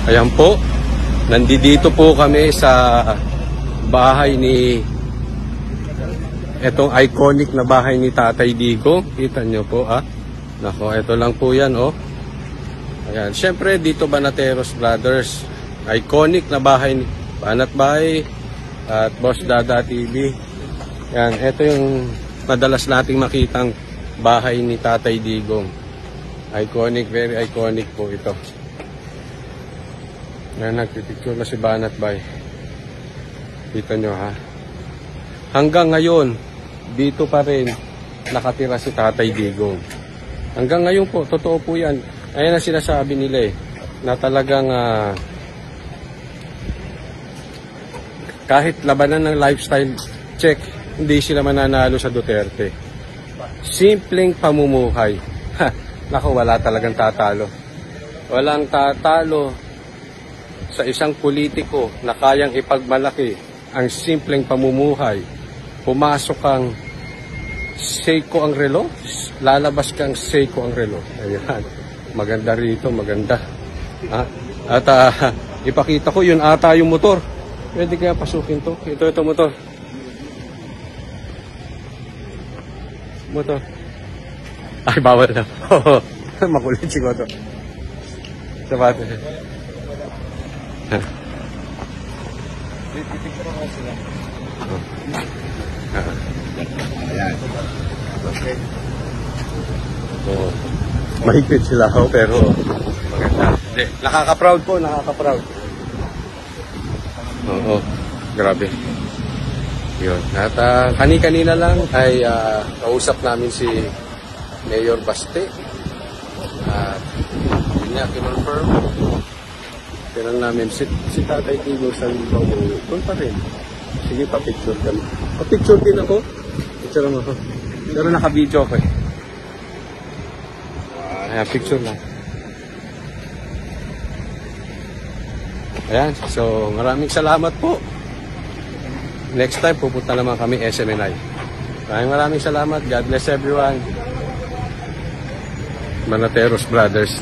Ayan po, nandito po kami sa bahay ni, etong iconic na bahay ni Tatay Digong. Kita nyo po Nako, ito lang po yan Ayan, syempre dito Banateros Brothers. Iconic na bahay ni Banat Bay at Boss Dada TV. Yan, ito yung madalas nating makitang bahay ni Tatay Digong. Iconic, very iconic po ito. Yan, nagpipicture na si Banat Bay. Kita nyo Hanggang ngayon, dito pa rin nakatira si Tatay Digong. Hanggang ngayon po, totoo po yan. Ayan ang sinasabi nila na talagang kahit labanan ng lifestyle check, hindi sila mananalo sa Duterte. Simpleng pamumuhay. Naku, wala talagang tatalo. Walang tatalo sa isang politiko na kayang ipagmalaki ang simpleng pamumuhay. Pumasok kang Seiko ang relo, lalabas kang Seiko ang relo. Ayan, maganda rito, maganda. At ipakita ko, yun ata yung motor. Pwede kaya pasukin to? Ito motor. Motor. Ay, bawal na. Makulit siguro to. Sabato. Ayan. Okay. Mahigpit sila pero maganda. Nakaka-proud po, nakaka-proud. Oo, grabe. Yun. At kanina lang ay kausap namin si Mayor Baste. At yun niya, kinonfirm. Tinanong namin si Tatay Digong sa Libaw. Doon pa rin. Sige, pa-picture kami. Pa-picture din ako. Picture mo ako. Pero naka-video ako Ayan, picture lang. Ayan, so maraming salamat po. Next time, pupunta naman kami SMNI. Maraming salamat. God bless everyone. Banateros Brothers.